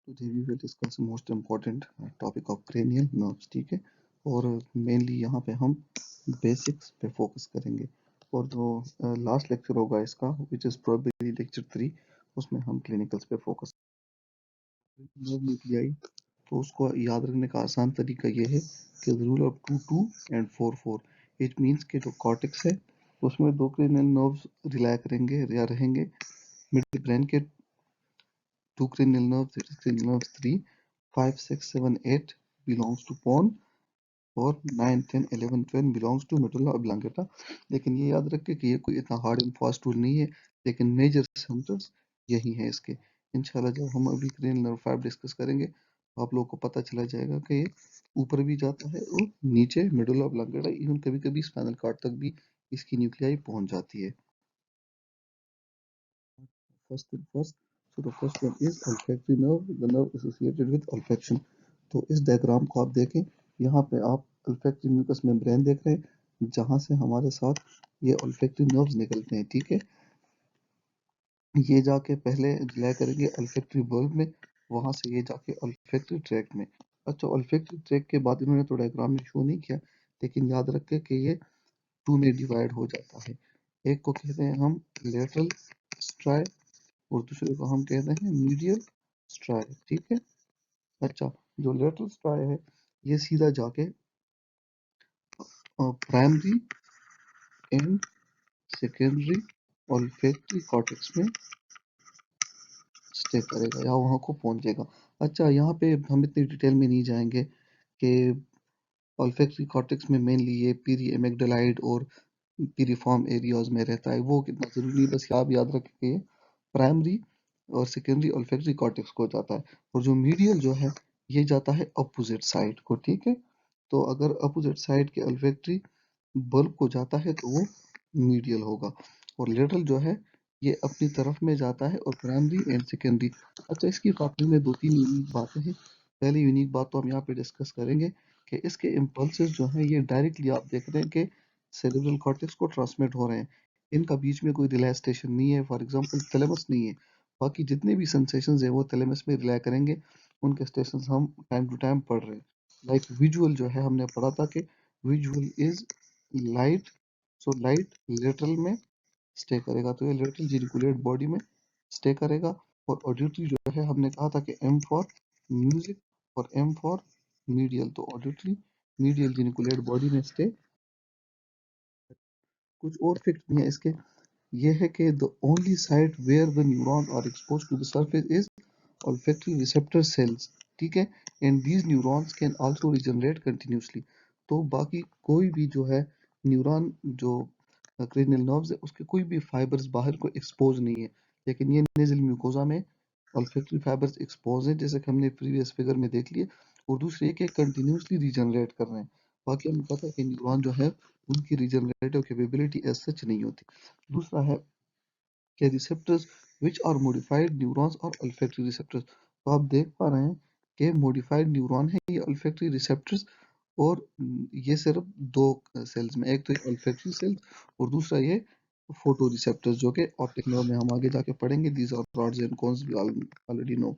Today we will discuss most important topic of cranial nerves. ठीक है, और mainly यहाँ पे हम बेसिक्स पे फोकस करेंगे। और जो लास्ट लेक्चर होगा इसका विच इज़ प्रोबेबली लेक्चर 3, उसमें हम क्लिनिकल्स पे फोकस नर्व न्यूक्लियाई। तो उसको याद रखने का आसान तरीका ये है कि rule of 2 and 4 it means के जो कॉर्टेक्स है उसमें दो क्रेनियल नर्व्स रिलाय करेंगे या रहेंगे। मिड ब्रेन के two cranial nerves, that is cranial nerves 3, 5, 6, 7, 8 belongs to pons और 9, 10, 11, 12 belongs to medulla oblongata। लेकिन ये याद रखें कि ये कोई इतना हार्ड एंड फास्ट टूल नहीं है, लेकिन मेजर सेंटर्स यही हैं इसके। इंशाल्लाह जब हम अभी cranial nerve 5 डिस्कस करेंगे तो आप लोगों को पता चला जाएगा कि ये ऊपर भी जाता है और नीचे medulla oblongata, इवन कभी कभी स्पाइनल कॉर्ड तक भी इसकी न्यूक्लियाई पहुंच जाती है। First thing first, so the first one is olfactory nerve, the nerve associated with olfaction। तो इस डायग्राम को आप देखें, यहाँ पे आप olfactory mucous membrane देख रहे हैं, जहाँ से हमारे साथ ये olfactory nerves निकलते हैं। ठीक है, ये जाके पहले रिलाय करेंगे olfactory bulb में, वहां से ये जाके olfactory tract में। अच्छा, olfactory tract के बाद इन्होंने तो डायग्राम में शो नहीं किया, लेकिन याद रखें कि ये टू में डिवाइड हो जाता है। एक को कहते हैं हम लेटरल स्ट्राई और दूसरे को हम कहते हैं मीडियल स्ट्राई। ठीक है, अच्छा, जो लेटरल स्ट्राई है ये सीधा जाके primary and secondary olfactory cortex में स्टे करेगा या वहां को पहुंचेगा। अच्छा, यहाँ पे हम इतनी डिटेल में नहीं जाएंगे कि ऑल्फैक्टरी कॉर्टेक्स में मेनली ये पीरी एमिगडालाइड और पीरिफॉर्म एरियाज में रहता है, वो कितना जरूरी नहीं, बस आप याद रखें प्राइमरी और सेकेंडरी ऑल्फैक्टरी कॉर्टेक्स को जाता है, और जो मीडियल जो है ये जाता है अपोजिट साइड को। ठीक है, तो अगर अपोजिट साइड के ऑल्फैक्टरी बल्ब को जाता है तो वो मीडियल होगा, और लेटरल जो है ये अपनी तरफ में जाता है, और प्राइमरी एंड सेकेंडरी। अच्छा, इसकी काफी में दो तीन यूनिक बातें हैं। पहली यूनिक बात तो हम यहाँ पे डिस्कस करेंगे कि इसके इम्पल्सेस जो हैं ये डायरेक्टली आप देख रहे हैं कि सेरेब्रल कॉर्टेक्स को ट्रांसमिट हो रहे हैं, इनका बीच में कोई रिले स्टेशन नहीं है। फॉर एग्जांपल थैलेमस नहीं है, बाकी जितने भी सेंसेशंस है वो थैलेमस में रिले करेंगे, उनके स्टेशंस हम टाइम टू टाइम पढ़ रहे हैं। लाइक विजुअल जो है हमने पढ़ा था कि visual is light, so light lateral में स्टे करेगा, तो ये लेटरल जेनिकुलेट बॉडी में स्टे करेगा। और ऑडिटरी जो है हमने कहा था कि एम फॉर म्यूजिक और एम फॉर मीडियल, तो ऑडिटरी मीडियल जेनिकुलेट बॉडी में स्टे। कुछ और फैक्ट भी है इसके, ये है कि the only site where the neurons are exposed to the surface is olfactory receptor cells। ठीक है, and these neurons can also regenerate continuously। तो बाकी कोई भी जो है न्यूरॉन जो क्रेनियल नर्व्स है उसके कोई भी फाइबर्स बाहर को एक्सपोज नहीं है, लेकिन ये नेजल म्यूकोजा में olfactory फाइबर्स एक्सपोज हैं, जैसे कि हमने प्रीवियस फिगर में देख लिए, और दूसरे के कंटिन्यूसली रीजनरेट कर रहे हैं। बाकी हमें पता है कि न्यूरॉन जो है उनकी रीजनरेटिव कैपेबिलिटी एज सच नहीं होती। दूसरा है के receptors which are modified neurons और olfactory रिसेप्टर्स। तो आप देख पा रहे हैं कि मॉडिफाइड न्यूरॉन है ये olfactory रिसेप्टर्स, और ये सिर्फ दो सेल्स में, एक तो ये olfactory सेल्स और दूसरा ये फोटो रिसेप्टर्स, जो कि ऑप्टिक नर्व में हम आगे जाके पढ़ेंगे। These are rods and cones we already know.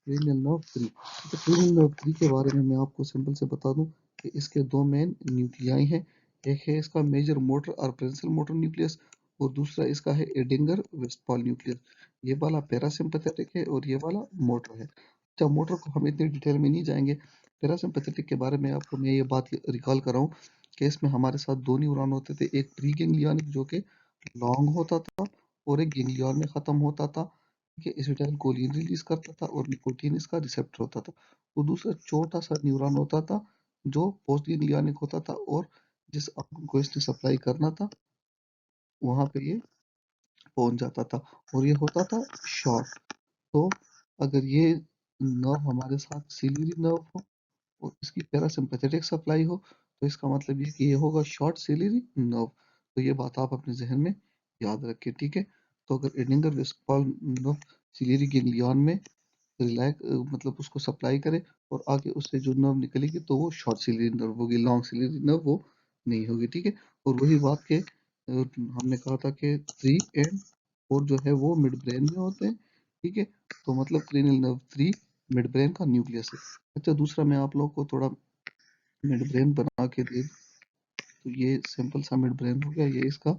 Cranial nerve 3, तो क्रेनियल नर्व 3 के बारे में मैं आपको सिंपल से बता दूं कि इसके दो मेन न्यूक्लियाई हैं। एक है इसका मेजर मोटर और प्रिंसिपल मोटर न्यूक्लियस, और दूसरा इसका है एडिंगर वेस्टफॉल न्यूक्लियस। ये वाला पैरासिम्पथेटिक है और ये वाला मोटर है। अच्छा, मोटर को हम इतनी डिटेल में नहीं जाएंगे। पैरासिम्पथेटिक के बारे में आपको मैं ये बात रिकॉल कर रहा हूँ कि इसमें हमारे साथ दो न्यूरॉन होते थे, एक प्री गैंग्लियनिक जो कि लॉन्ग होता था और एक गैंग्लियन में खत्म होता था, कि एसिटाइल कोलिन रिलीज करता था और निकोटीन इसका रिसेप्टर होता था। तो दूसरा छोटा सा न्यूरॉन होता था जो पोस्ट गैंग्लियनिक होता था, और जिस ऑर्गन को इसने सप्लाई करना था वहां पे ये पहुंच जाता था, और ये होता था शॉर्ट। तो अगर ये नर्व हमारे साथ सिलियरी नर्व हो और इसकी पैरासिम्पथेटिक सप्लाई हो, तो इसका मतलब ये कि ये होगा शॉर्ट सिलियरी नर्व। तो ये बात आप अपने जहन में याद रखें। ठीक है, तो अगर एडिंगर वेस्टफॉल नर्व सिलियरी गैंग्लियन में मतलब उसको सप्लाई करे और आगे उससे जो नर्व निकलेगी तो वो शॉर्ट सिलियरी नर्व होगी, लॉन्ग सिलियरी नर्व वो नहीं होगी। ठीक है, और वही बात के हमने कहा था कि 3 एंड 4 जो है वो मिड ब्रेन में होते हैं, ठीक है। तो मतलब क्रेनियल नर्व 3 मिड ब्रेन का न्यूक्लियस है। अच्छा, दूसरा मैं आप लोगों को थोड़ा मिड ब्रेन बना के दे, तो ये सिंपल सा मिड ब्रेन हो गया, ये इसका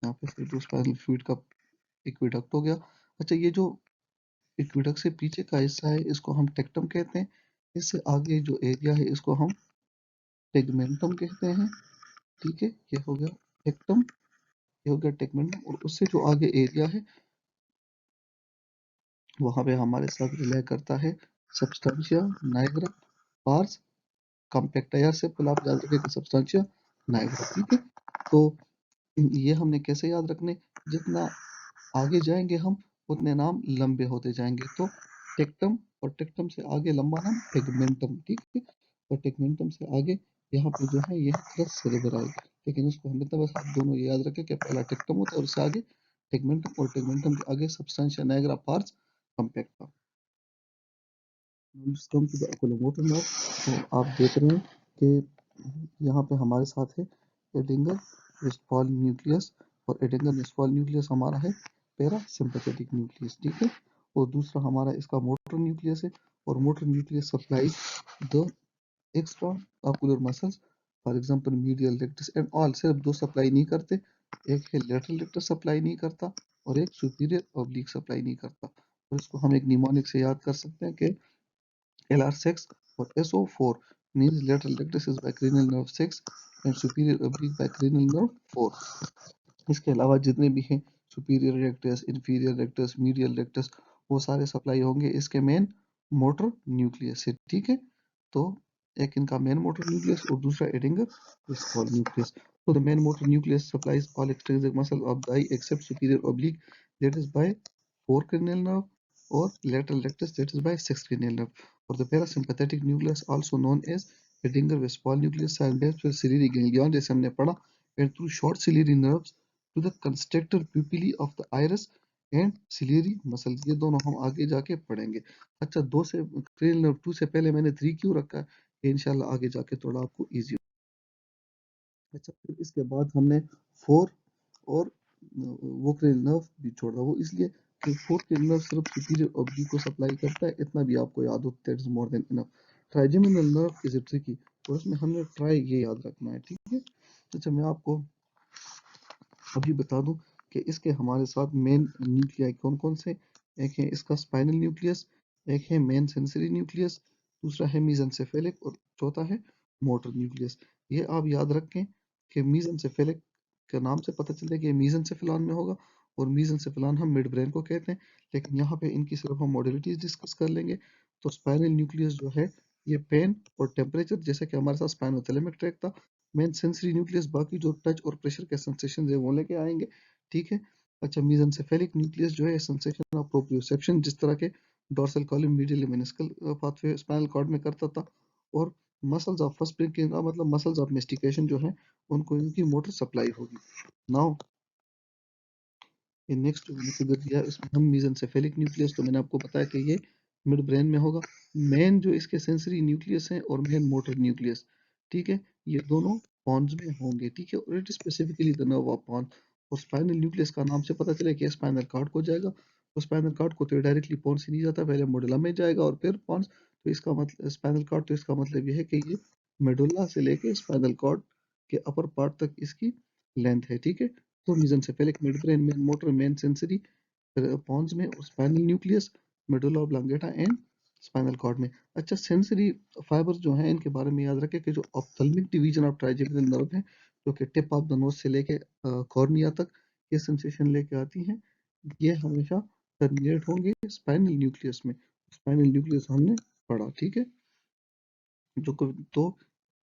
यहाँ पे सेरेब्रोस्पाइनल फ्लूइड का एक्वेडक्ट हो गया। अच्छा, ये जो एक्वेडक्ट से पीछे का हिस्सा है इसको हम टेक्टम कहते हैं। इससे आगे जो एरिया है इसको हम टेगमेंटम कहते हैं, ठीक है। ये हो गया टेक्टम, ये हो गया टेगमेंटम, और उससे जो आगे एरिया है वहां पे हमारे साथ रिले करता है सब्सटेंशिया नाइग्रा पार्स कॉम्पैक्टा, यार सिंपल आप याद रखें सब्सटेंशिया नाइग्रा, ठीक है। तो ये हमने कैसे याद रखने, जितना आगे जाएंगे हम उतने नाम लंबे होते जाएंगे। तो टेक्टम, और टेक्टम से आगे लंबा नाम टेगमेंटम, ठीक है। और टेगमेंटम से आगे यहाँ पे जो है ये प्लस सेरेब्राई, लेकिन उसको हम इतना बस आप दोनों ये याद रखें कि पहला टेक्टम होता है और उससे आगे टेगमेंटम, और टेगमेंटम के आगे substantia nigra pars compacta. Come to the oculomotor nerve, तो आप देख रहे हैं कि यहाँ पे हमारे साथ है एडिंगर वेस्टफॉल न्यूक्लियस, और एडिंगर वेस्टफॉल न्यूक्लियस हमारा है पैरासिम्पैथेटिक न्यूक्लियस, ठीक है। और दूसरा हमारा इसका मोटर न्यूक्लियस है, और motor nucleus supply the extra ocular muscles, for example medial rectus and all. सिर्फ दो सप्लाई नहीं करते, एक है लेटरल रेक्टस सप्लाई नहीं करता, और एक सुपीरियर ऑब्लिक सप्लाई नहीं करता। और इसको हम एक निमोनिक से याद कर सकते हैं कि LR6 or SO4 means lateral rectus is bicarinal nerve 6 and superior oblique bicarinal nerve 4। इसके अलावा जितने भी हैं superior rectus, inferior rectus, medial rectus, वो सारे सप्लाई होंगे इसके मेन मोटर न्यूक्लियस से, ठीक है। तो एक इनका मेन मोटर न्यूक्लियस और दूसरा एडिंगर स्मॉल न्यूक्लियस। तो the main motor nucleus supplies all extrinsic muscle of the eye except superior oblique, that is by 4 cranial nerve, or lateral rectus, that is by 6 cranial nerve. Or the parasympathetic nucleus, also known as Edinger-Westphal nucleus, synapse with ciliary ganglion, जैसे हमने पढ़ा, and through short ciliary nerves to the constrictor pupillae of the iris and ciliary muscles। ये दोनों हम आगे जाके पढ़ेंगे। अच्छा, दो से cranial nerve 2 से पहले मैंने 3 क्यों रखा है, ये इंशाल्लाह आगे जाके थोड़ा आपको इजी। अच्छा, फिर इसके बाद हमने 4 और वो cranial nerve भी छोड़ा, वो इसलिए कि 4 cranial nerve सिर्फ superior oblique को सप्लाई करता है, इतना भी आपको याद हो, that is more than enough. Trigeminal nerve is tricky, और उसमें हमने ट्राई ये याद रखना है, ठीक है। अच्छा, मैं आपको अभी बता दूं कि इसके हमारे साथ मेन न्यूक्लियाई कौन कौन से। एक है इसका स्पाइनल न्यूक्लियस, एक है मेन सेंसरी न्यूक्लियस, दूसरा है मीजेंसेफेलिक, और चौथा है मोटर न्यूक्लियस। ये आप याद रखें कि मीजेंसेफेलिक के नाम से पता चले कि ये मीजेंसेफेलॉन में होगा, और मीजेंसेफेलॉन हम मिड ब्रेन को कहते हैं, लेकिन यहाँ पे इनकी सिर्फ हम मॉडलिटीज डिस्कस कर लेंगे। तो स्पाइनल न्यूक्लियस जो है ये पेन और टेम्परेचर, जैसे कि हमारे साथ स्पाइनोथैलेमिक ट्रैक था। मेन सेंसरी न्यूक्लियस बाकी जो टच और प्रेशर के सेंसेशन है वो लेके आएंगे, ठीक है। अच्छा, मीजेंसेफेलिक न्यूक्लियस जो है सेंसेशन ऑफ प्रोप्रियोसेप्शन, जिस तरह के dorsal column medial lemniscal pathway spinal cord में करता था। और मसल्स ऑफ फर्स्ट ब्रेकिंग का मतलब मसल्स ऑफ मेस्टिकेशन जो है उनको इनकी मोटर सप्लाई होगी। नाउ ये नेक्स्ट मैंने फिगर दिया, इसमें हम मीजेंसेफेलिक न्यूक्लियस, तो मैंने आपको बताया कि ये मिड ब्रेन में होगा। मेन जो इसके सेंसरी न्यूक्लियस है और मेन मोटर न्यूक्लियस, ठीक है, ये दोनों पॉन्स में होंगे, ठीक है। और it specifically the nerve of porn. और स्पाइनल न्यूक्लियस का नाम से पता चले कि स्पाइनल कार्ड को जाएगा, तो स्पाइनल कार्ड को तो डायरेक्टली पॉन्स से नहीं जाता, पहले मोडुला में जाएगा और फिर पॉन्स। तो इसका मतलब स्पाइनल कार्ड, तो इसका मतलब ये है कि ये मेडुला से लेके स्पाइनल कॉर्ड के अपर पार्ट तक इसकी लेंथ है, ठीक है। तो mesencephalic mid brain, main motor, main sensory pons में, और spinal nucleus medulla oblongata and spinal cord में। अच्छा, सेंसरी फाइबर जो है इनके बारे में याद रखें कि जो ophthalmic division of trigeminal nerve है, जो कि टिप ऑफ द नोज से लेके कॉर्निया तक ये सेंसेशन लेके आती हैं, ये हमेशा टर्मिनेट होंगे स्पाइनल न्यूक्लियस में। स्पाइनल न्यूक्लियस हमने पढ़ा, ठीक है। जो तो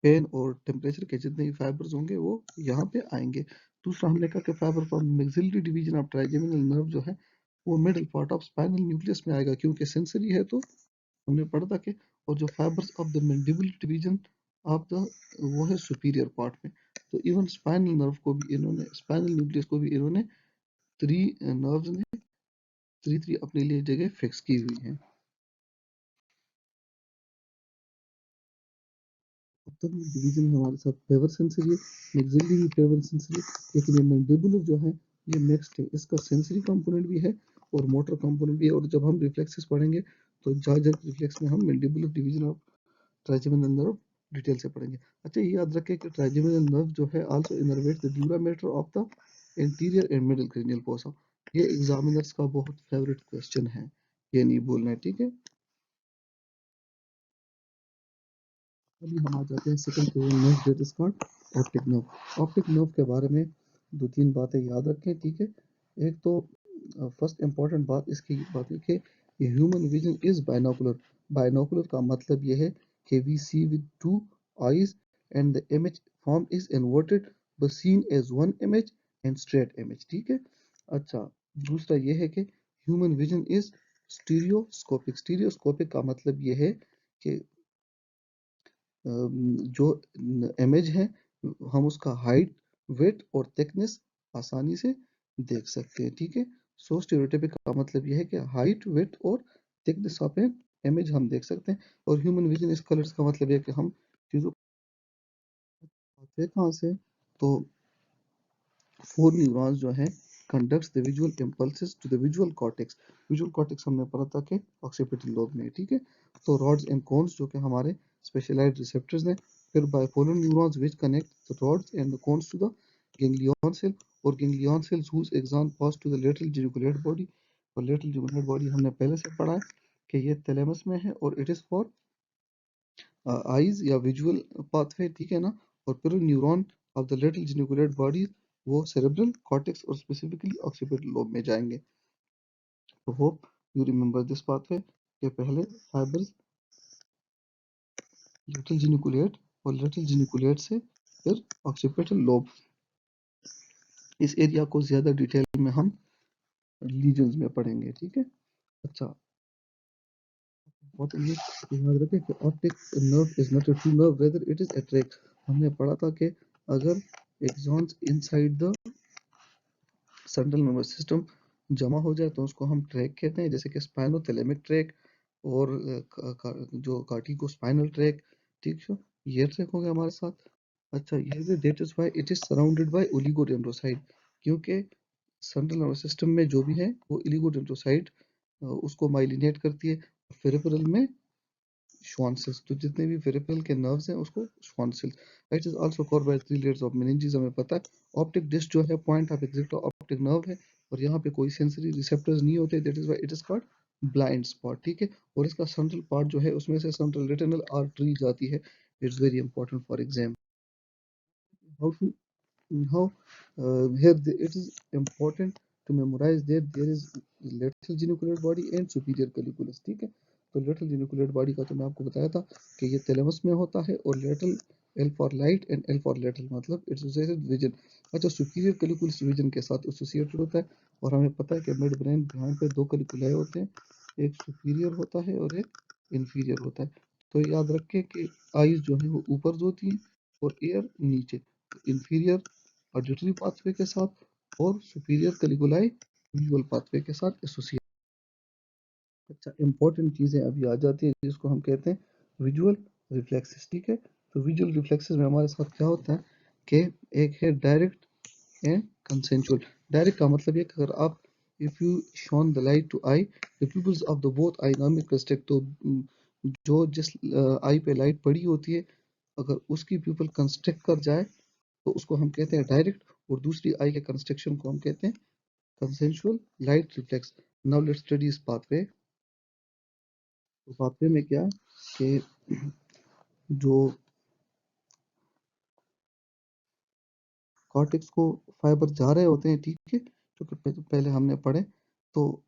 पेन और टेम्परेचर के जितने भी फाइबर्स होंगे वो यहाँ पे आएंगे। दूसरा हमने कहा कि fibre from maxillary division of trigeminal nerve जो है वो middle part of spinal nucleus में आएगा, क्योंकि सेंसरी है, तो हमने पढ़ा था कि। और जो fibres of the mandible division of the, वो है सुपीरियर पार्ट में। तो इवन स्पाइनल नर्व को भी इन्होंने, स्पाइनल न्यूक्लियस को भी इन्होंने थ्री नर्व्स ने थ्री थ्री अपने लिए जगह फिक्स की हुई है। तब डिवीजन में हमारे साथ फेवर सेंसरी है, मैक्सिलरी भी फेवर सेंसरी है, लेकिन ये मैंडिबुलर जो है ये नेक्स्ट है, इसका सेंसरी कंपोनेंट भी है और मोटर कंपोनेंट भी है। और जब हम रिफ्लेक्सेस पढ़ेंगे तो जॉर्ज रिफ्लेक्स में हम mandibular division of trigeminal nerve detail से पढ़ेंगे। अच्छा, ये याद रखें कि ट्राइजेमिनल नर्व जो है also innervate the dura mater of the interior and middle cranial fossa. ये एग्जामिनर्स का बहुत फेवरेट क्वेश्चन है, ये नहीं भूलना है, ठीक है। अभी हम आ जाते हैं second nerve that is called optic nerve. Optic nerve के बारे में दो तीन बातें याद रखें, ठीक है। एक तो फर्स्ट इंपॉर्टेंट बात इसकी बात है कि human vision is binocular. Binocular का मतलब यह है कि we see with two eyes and the image form is inverted but seen as one image and straight image, ठीक है। अच्छा, दूसरा यह है कि human vision is stereoscopic. Stereoscopic का मतलब यह है कि जो इमेज है हम उसका हाइट, वेट और थिकनेस आसानी से देख सकते हैं, ठीक है। सो स्टेरियोटाइपिक का मतलब यह है कि हाइट, वेट और थिकनेस ऑफ ए इमेज हम देख सकते हैं। और ह्यूमन विजन इस कलर्स का मतलब यह है कि हम चीजों को देखते हैं कहाँ से, तो फोर न्यूरॉन्स जो हैं conducts the visual impulses to the visual cortex. Visual cortex हमने पढ़ा था कि ऑक्सीपिटल लोब में है, ठीक है। तो रॉड्स एंड कोन्स जो कि हमारे स्पेशलाइज्ड रिसेप्टर्स हैं। फिर bipolar neurons which connect the rods and the cones to the ganglion cell, और ganglion cells whose axon pass to the lateral geniculate body. और लेटरल जेनिकुलेट बॉडी हमने पहले से पढ़ा है कि ये थैलेमस में है और इट इज फॉर आईज या विजुअल पाथवे, ठीक है ना। और फिर neuron of the little geniculate body वो सेरेब्रल कॉर्टेक्स और स्पेसिफिकली ऑक्सीपिटल लोब में जाएंगे। तो hope you remember this pathway के पहले फाइबर्स लिटिल जेनिकुलेट और लिटिल जेनिकुलेट से फिर ऑक्सीपिटल लोब। इस एरिया को ज्यादा डिटेल में हम लीजन्स में पढ़ेंगे, ठीक है। अच्छा, बहुत ये याद रखें कि optic nerve is not a true nerve whether it is a tract। हमने पढ़ा था कि अगर axons inside the central nervous system जमा हो जाए तो उसको हम ट्रैक कहते हैं, जैसे कि स्पाइनोथैलेमिक ट्रैक और जो कार्टी को स्पाइनल ट्रैक, ठीक है। ये ट्रैक हो गया हमारे साथ। अच्छा, ये that is why it is surrounded by oligodendrocyte, क्योंकि सेंट्रल नर्वस सिस्टम में जो भी है वो ओलिगोडेंड्रोसाइट उसको माइलिनेट करती है। पेरिफेरल में श्वान सेल्स, तो जितने भी पेरिफेरल के नर्व्स हैं उसको Schwann cells. It is also covered by three layers of meninges, हमें पता है। ऑप्टिक डिस्क जो है point of exit optic nerve है और यहाँ पे कोई सेंसरी रिसेप्टर्स नहीं होते, that is why it is called blind spot, ठीक है। और इसका सेंट्रल पार्ट जो है उसमें से सेंट्रल रेटिनल आर्टरी जाती है। It's very important for exam. How to how it is important to memorize that there is lateral geniculate body and superior colliculus, ठीक है। तो lateral geniculate body का तो मैं आपको बताया था कि ये थैलेमस में होता है और lateral L for light and L for lateral मतलब it's associated vision। अच्छा, superior colliculus vision के साथ associated होता है और हमें पता है कि मिड ब्रेन यहाँ पे दो colliculi होते हैं, एक superior होता है और एक inferior होता है। तो याद रखें कि आईज जो है वो ऊपर होती है और एयर नीचे, इंफीरियर ऑडिटरी पाथवे के साथ और सुपीरियर कैलिकुलाई विजुअल पाथवे के साथ एसोसिएट। अच्छा, इंपॉर्टेंट चीजें अभी आ जाती है जिसको हम कहते हैं विजुअल रिफ्लेक्सेस, ठीक है। तो विजुअल रिफ्लेक्सेस में हमारे साथ क्या होता है कि एक है डायरेक्ट एंड कंसेंचुअल। डायरेक्ट का मतलब ये कि अगर आप if you shone the light to eye the pupils of the both eye नाम कंस्ट्रक्ट, तो जो जिस आई पे लाइट पड़ी होती है अगर उसकी प्यूपल कंस्ट्रक्ट कर जाए तो उसको हम कहते हैं डायरेक्ट, और दूसरी आई के कंस्ट्रक्शन को हम कहते हैं consensual light reflex. Now let's study इस पाथवे। तो पाथवे में क्या है कि जो कॉर्टेक्स को फाइबर जा रहे होते हैं, ठीक है, जो कि पहले हमने पढ़े। तो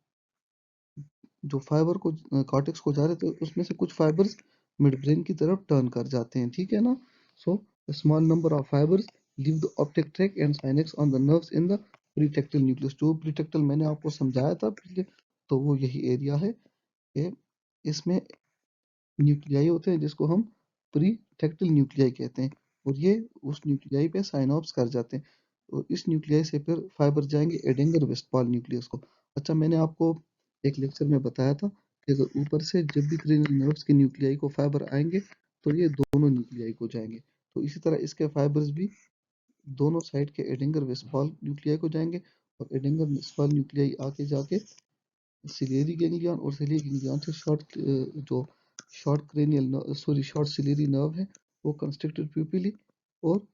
जो फाइबर को कॉर्टेक्स को जा रहे थे उसमें से कुछ फाइबर्स मिड ब्रेन की तरफ टर्न कर जाते हैं, ठीक है ना। So small number of fibres leave the optic tract and synapse on the nerves in the pretectal nucleus. जो प्रीटेक्टल मैंने आपको समझाया था पिछले, तो वो यही एरिया है कि इसमें न्यूक्लियाई होते हैं जिसको हम प्रीटेक्टल न्यूक्लियाई कहते हैं, और ये उस न्यूक्लियाई पे साइनॉप्स कर जाते हैं और इस न्यूक्लियाई से फिर फाइबर जाएंगे एडेंगर वेस्टफॉल न्यूक्लियस को। अच्छा, मैंने आपको एक लेक्चर में बताया था कि अगर ऊपर से जब भी क्रेनियल नर्व्स के न्यूक्लियाई को फाइबर आएंगे तो ये दोनों न्यूक्लियाई को जाएंगे। तो इसी तरह इसके फाइबर्स भी दोनों साइड के एडिंगर वेस्फॉल न्यूक्लियाई को जाएंगे, और एडिंगर वेस्फॉल न्यूक्लियाई आके जाके सिलेरी गैंग्लियन, और सिलेरी गैंग्लियन से जो शॉर्ट सिलेरी नर्व है वो कंस्ट्रक्टेड प्यूपिली और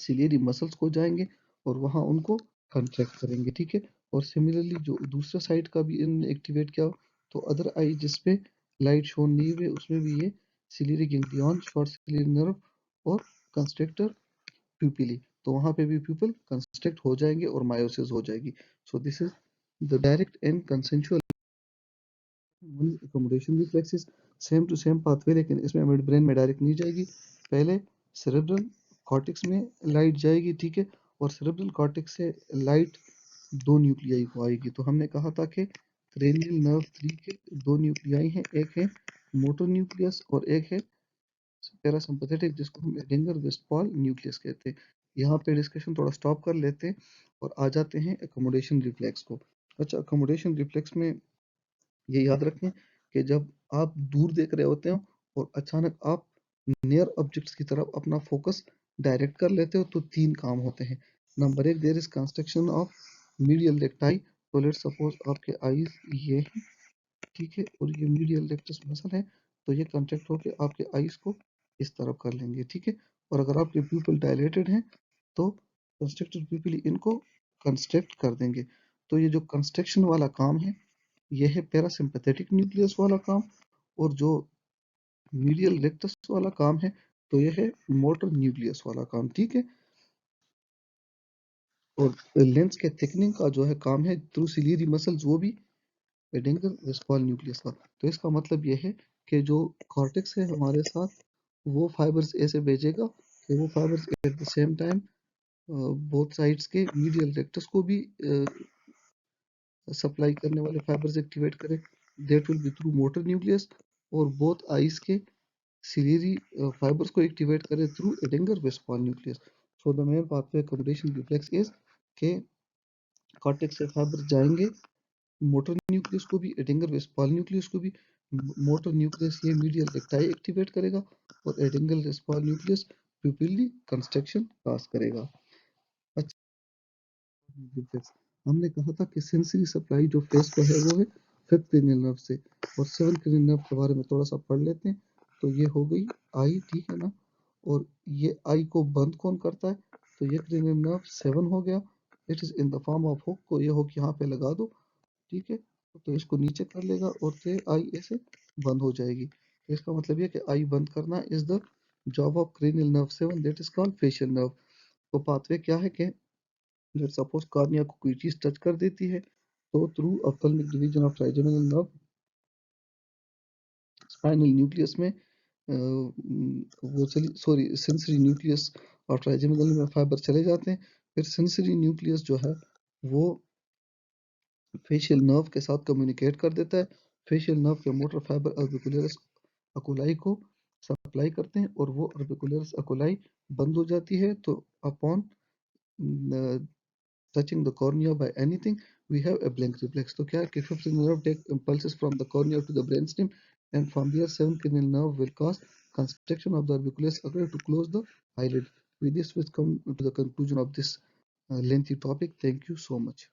सिलेरी मसल्स को जाएंगे और वहां उनको कंट्रैक्ट करेंगे, ठीक है। और सिमिलरली जो दूसरा साइड का भी इन्होंने एक्टिवेट किया, तो अदर आई जिसपे लाइट शोन नहीं हुई उसमें भी ये ciliary ganglion, short ciliary nerve और कंस्ट्रक्टर प्यूपिली, तो वहां पे भी प्यूपल कंस्ट्रक्ट हो जाएंगे और मायोसिस हो जाएगी। So this is the direct and consensual accommodation reflexes, same to same pathway, लेकिन इसमें मिड ब्रेन में डायरेक्ट नहीं जाएगी। पहले सेरेब्रल कॉर्टेक्स में लाइट जाएगी, ठीक है, और सेरेब्रल कॉर्टेक्स से लाइट दो न्यूक्लियाई को आएगी। तो हमने कहा था कि क्रेनियल नर्व 3 के दो न्यूक्लियाई हैं, एक है मोटर न्यूक्लियस और एक है पैरासिम्पथेटिक, जिसको हम एडिंगर वेस्टफॉल न्यूक्लियस कहते हैं। यहाँ पे डिस्कशन थोड़ा स्टॉप कर लेते हैं और आ जाते हैं एकोमोडेशन रिफ्लेक्स को। अच्छा, एकोमोडेशन रिफ्लेक्स में ये याद रखें कि जब आप दूर देख रहे होते हो और अचानक आप नियर ऑब्जेक्ट्स की तरफ अपना फोकस डायरेक्ट कर लेते हो, तो तीन काम होते हैं। नंबर एक, there is construction of medial recti. तो लेट्स सपोज आपके आईज ये है, ठीक है, और ये मीडियल रेक्टस मसल है, तो ये कंट्रैक्ट होकर आपके आईज को इस तरफ कर लेंगे, ठीक है। और अगर आपके प्यूपिल डायलेटेड हैं तो कंस्ट्रक्टेड प्यूपिल इनको कंस्ट्रक्ट कर देंगे। तो ये जो कंस्ट्रक्शन वाला काम है ये है पैरासिम्पथेटिक न्यूक्लियस वाला काम, और जो मीडियल रेक्टस वाला काम है तो ये है मोटर न्यूक्लियस वाला काम, ठीक है। और लेंस के थिकनिंग का जो है काम है थ्रू सिलियरी मसल्स, वो भी एडिंगर वेस्फॉल न्यूक्लियस का। तो इसका मतलब ये है कि जो कॉर्टेक्स है हमारे साथ वो फाइबर्स ऐसे भेजेगा कि वो fibres at the same time both sides के मीडियल रेक्टस को भी सप्लाई करने वाले फाइबर्स एक्टिवेट करें, that will be through motor nucleus, और बोथ आईज के सिलेरी फाइबर्स को एक्टिवेट करें through Edinger Westphal nucleus. So the main pathway communication reflex is के कॉर्टेक्स से फाइबर जाएंगे मोटर न्यूक्लियस को भी, एडिंगर वेस्फॉल न्यूक्लियस को भी। मोटर न्यूक्लियस ये मीडियल रेक्टाई एक्टिवेट करेगा और एडिंगल वेस्फॉल न्यूक्लियस प्यूपिली कंस्ट्रक्शन पास करेगा। अच्छा, रिफ्लेक्स हमने कहा था कि सेंसरी सप्लाई जो फेस को है वो है फिफ्थ क्रेनियल नर्व से, और सेवन क्रेनियल नर्व के बारे में थोड़ा सा पढ़ लेते हैं। तो ये हो गई आई, ठीक है ना, और ये आई को बंद कौन करता है, तो ये क्रेनियल नर्व 7 हो गया। It is in the form of hook, को ये हुक यहाँ पे लगा दो, ठीक है, तो इसको नीचे कर लेगा और फिर आई ऐसे बंद हो जाएगी। तो इसका मतलब ये कि आई बंद करना is the job of cranial nerve 7, that is called facial nerve. तो पाथवे क्या है कि जब सपोज कार्निया को कोई चीज टच कर देती है, तो through ophthalmic division of trigeminal nerve spinal nucleus में वो सॉरी सेंसरी न्यूक्लियस और ट्राइजेमिनल में फाइबर चले जाते हैं। फिर सेंसरी न्यूक्लियस जो है वो फेशियल नर्व के साथ कम्युनिकेट कर देता है। फेशियल नर्व के मोटर फाइबर ऑर्बिकुलरिस अकुलाई को सप्लाई करते हैं, और वो ऑर्बिकुलरिस अकुलाई बंद हो जाती है। तो upon touching the cornea by anything, we have a blink reflex. तो क्या है कि fifth nerve take impulses from the cornea to the brainstem, and from there seventh cranial nerve will cause constriction of the orbiculus occur to close the eyelid. With this, we come to the conclusion of this lengthy topic. Thank you so much.